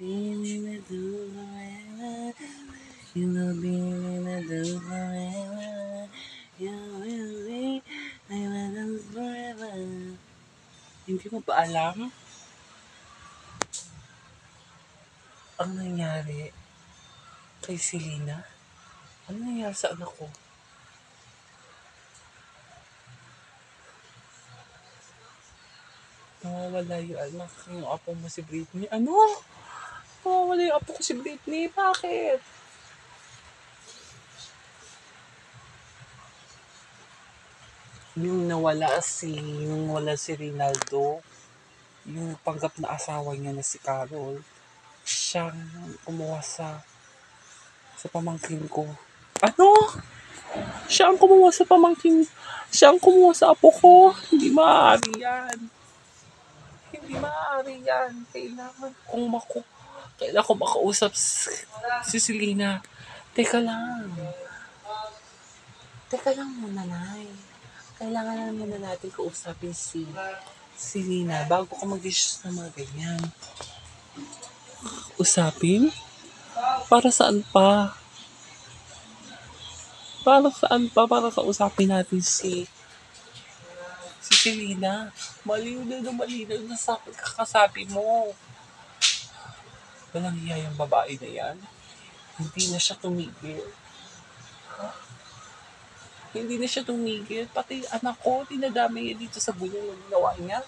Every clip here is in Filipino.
Being in the forever. You will be in the forever. You will be in the forever. Hindi mo ba alam ang nangyari kay Selena? Ano nangyari sa anak ko? Nawawala yung anak, yung apo mo si Britney. Ano? Nawawala yung apo ko si Britney. Bakit? Nung wala si Rinaldo, yung panggap na asawa niya na si Carol, siyang kumuha sa pamangkin ko. Ano? Siya ang kumuha sa pamangkin. Siya ang kumuha sa apo ko. Hindi maaari yan. Hindi maaari yan. Kailangan ko makausap si Selena. Teka lang. Teka lang muna, Nay. Kailangan na muna natin kausapin si Selena bago ko mag-issues ng mga ganyan. Usapin? Para saan pa? Para saan pa? Para kausapin natin si Selena. Malinaw na kakasabi mo. Walang hiya yung babae na yan. Hindi na siya tumigil. Hindi na siya tumigil. Pati anak ko, dinadami niya dito sa gulo yung ginawa niya.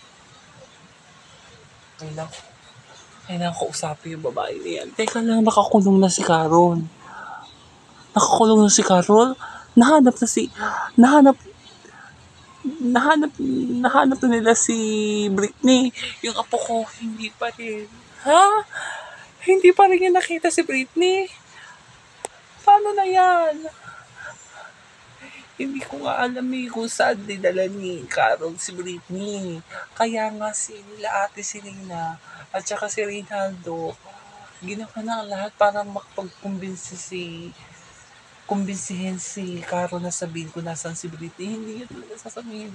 Kailangan ko usapin yung babae na yan. Teka lang, nakakulong na si Carol. Nahanap na nila si Britney. Yung apo ko, hindi pa rin. Ha? Hindi pa rin niya nakita si Britney? Paano na yan? Hindi ko nga alam kung saan dinala ni Carol si Britney. Kaya nga nila ate Selena at saka si Rinaldo, ginawa na ang lahat para kumbinsihin si Carol na sabihin ko nasan si Britney. Hindi niya talaga sasabihin.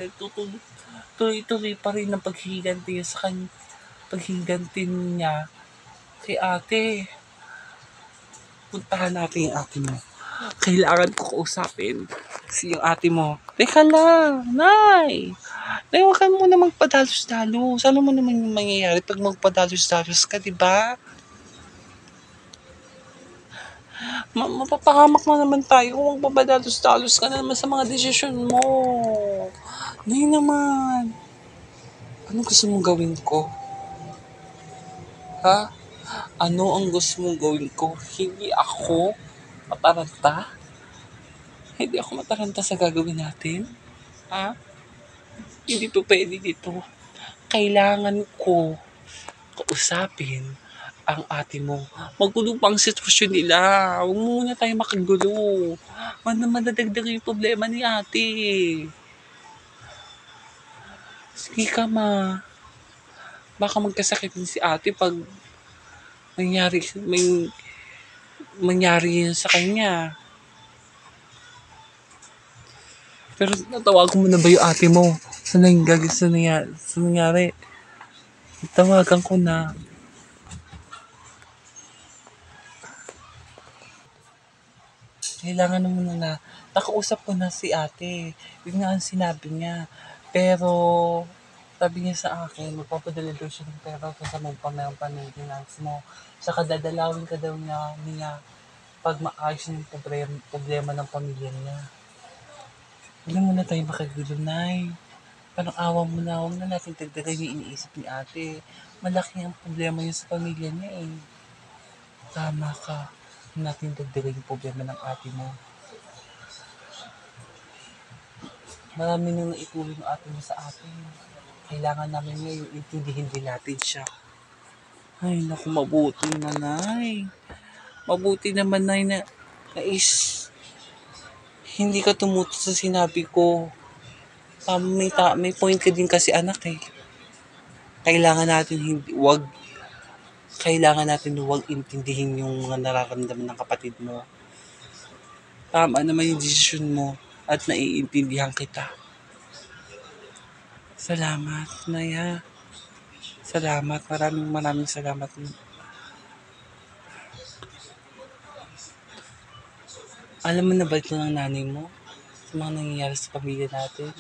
Tuloy-tuloy pa rin ang paghiganti niya kay ate. Puntahan natin yung ate mo. Kailangan ko kausapin yung ate mo. Teka lang, Nay! Nay, huwag ka muna magpadalos-dalos. Ano mo naman yung mangyayari pag magpadalos-dalos ka, di ba? Mapapahamak na naman tayo kung magpapadalos-dalos ka na naman sa mga desisyon mo. Nay naman. Ano gusto mong gawin ko? Ha? Ano ang gusto mong gawin ko? Hindi ako mataranta? Hindi ako mataranta sa gagawin natin? Ha? Hindi po pwede dito. Kailangan ko kausapin ang ate mo. Magulo pa ang sitwasyon nila. Huwag muna tayo makagulo. Madadagdag yung problema ni ate. Sige ka, ma. Baka magkasakit din si ate pag mangyari yun sa kanya. Pero natawagan mo na ba yung ate mo? Sa nangyari? Tawagan ko na. Kailangan naman na nakausap ko na si ate. Yun nga ang sinabi niya. Pero sabi niya sa akin, magpapadala daw siya ng pera kasama ng pang-maintenance mo. Saka dadalawin ka daw niya pag maayos yung problema ng pamilya niya. Hindi mo na tayo makagulunay. Parang awa mo na, huwag na natin dagdagan yung iniisip ni ate. Malaki ang problema yun sa pamilya niya eh. Tama ka. Huwag natin dagdagan yung problema ng ate mo. Marami nang naitulong ng ate mo sa atin. Kailangan namin ngayon intindihin din natin siya. Ay, naku, mabuti na, Nay. Mabuti naman, Nay, na hindi ka tumuto sa sinabi ko. May point ka din kasi, anak eh. Kailangan natin huwag intindihin yung mga nararamdaman ng kapatid mo. Tama naman yung desisyon mo at naiintindihan kita. Salamat, Naya. Salamat. Maraming salamat. Alam mo na ba ito ng nanay mo? Sa mga nangyayari sa pamilya natin?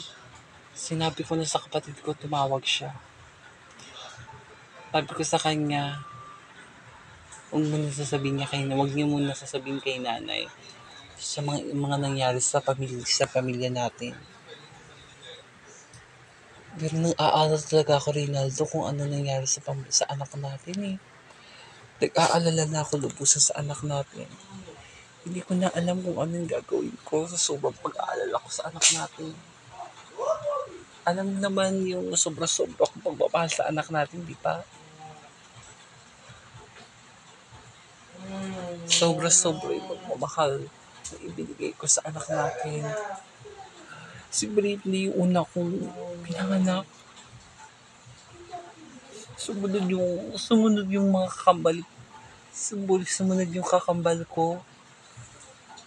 Sinabi ko na sa kapatid ko, tumawag siya. Sabi ko sa kanya, huwag niyo muna sasabihin kay nanay sa mga nangyari sa pamilya natin. Pero nang-aalala talaga ako, Rinaldo, kung ano nangyari sa anak natin eh. Nag-aalala na ako lubusan sa anak natin. Hindi ko na alam kung ano yung gagawin ko sa sobrang pag-aalala ko sa anak natin. Alam naman yung sobra-sobra kong pagmamahal sa anak natin, di ba? Sobra-sobra yung pagmamahal na ibinigay ko sa anak natin. Si Britney, yung una kong pinanganak. Sumunod yung mga kakambal. Sumunod yung kakambal ko.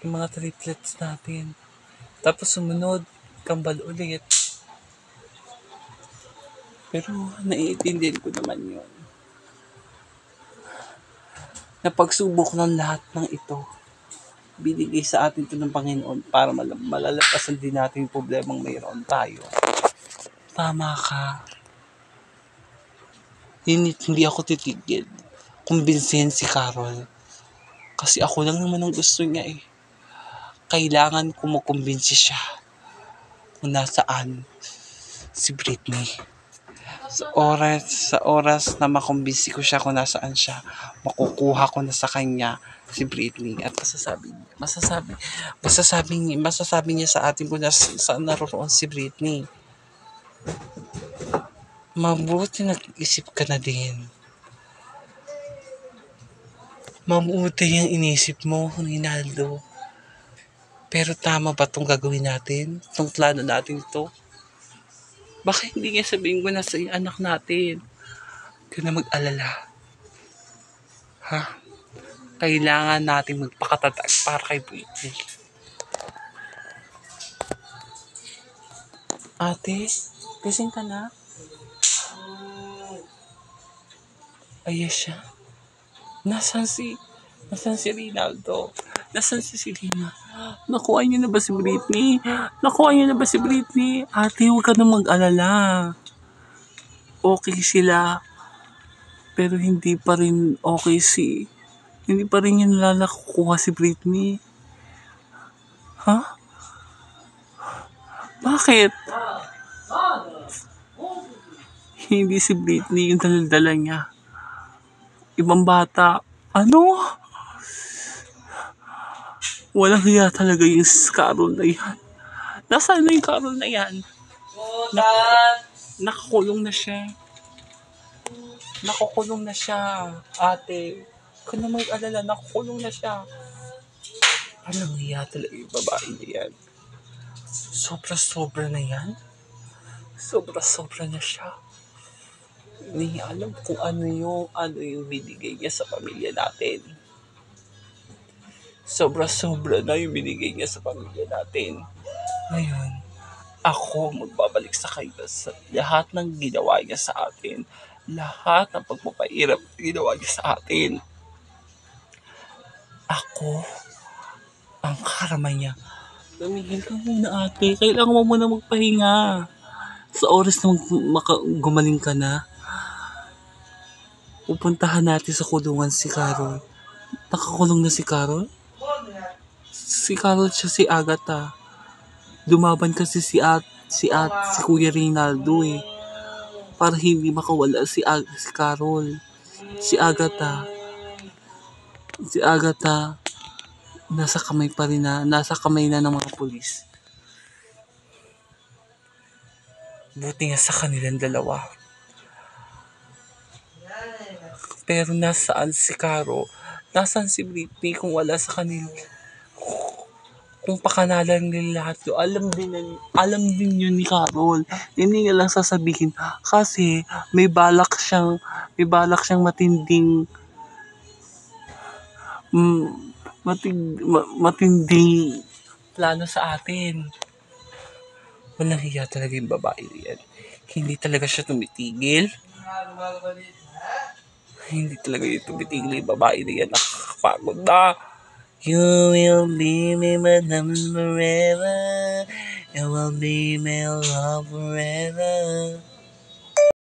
Yung mga triplets natin. Tapos sumunod, kambal ulit. Pero naiintindihan ko naman yun. Napagsubok ng lahat ng ito. Binigay sa atin ito ng Panginoon para malalapasan din natin yung problemang mayroon tayo. Tama ka. Hindi ako titigil. Kumbinsihin si Carol. Kasi ako lang naman ang gusto niya eh. Kailangan ko makumbinsi siya kung nasaan si Britney. Sa oras na makumbinsi ko siya kung nasaan siya, makukuha ko na sa kanya si Britney at masasabi niya sa atin kung saan naroon si Britney. Mabuti nag-isip ka na din. Mabuti yung inisip mo, Rinaldo. Pero tama ba itong gagawin natin? Itong plano natin ito? Baka hindi niya sabihin ko na sa anak natin. Huwag ka na mag-alala. Ha? Kailangan natin magpakatatag para kay Britney. Ate, gising ka na? Ayos siya. Nasaan si Rinaldo? Nasaan si Selena? Nakuha niyo na ba si Britney? Ate, huwag ka na mag-alala. Okay sila. Pero hindi pa rin yung nakukuha si Britney. Ha? Bakit? Hindi si Britney yung dala niya. Ibang bata. Ano? Walang hiya talaga yung Carol na yan. Nasaan na yung Carol na yan? Nakakulong na siya. Ate. Huwag ka na mag-alala. Nakakulong na siya. Walang hiya talaga yung babae na yan. Sobra-sobra na yan. Sobra-sobra na siya. Hindi alam kung ano yung binigay niya sa pamilya natin. Sobra-sobra na yung binigay niya sa pamilya natin. Ngayon, ako magbabalik sa kanya sa lahat ng ginawa niya sa atin. Lahat ng pagpapahirap na ginawa niya sa atin. Ako ang karama niya. Tumigil ka muna, ate. Kailangan mo muna magpahinga. Sa oras na gumaling ka na, pupuntahan natin sa kulungan si Carol. Nakakulong na si Carol? Si Carol siya si Agatha. Lumaban kasi si Kuya Rinaldo eh. Para hindi makawala si Carol. Si Agatha, nasa kamay na ng mga pulis. Buti nga sa kanilang dalawa. Pero nasaan si Caro? Nasaan si Britney kung wala sa kanila? Kung pakanalan nila lahat to, alam din yun ni Carol. Hindi niya lang sasabihin kasi may balak siyang matinding plano sa atin. Walang hiya talaga yung babae yan. Hindi talaga siya tumitigil. Hindi talaga yung tumitigil yung babae na yan. Pagod na. You will be my diamond forever. You will be my love forever.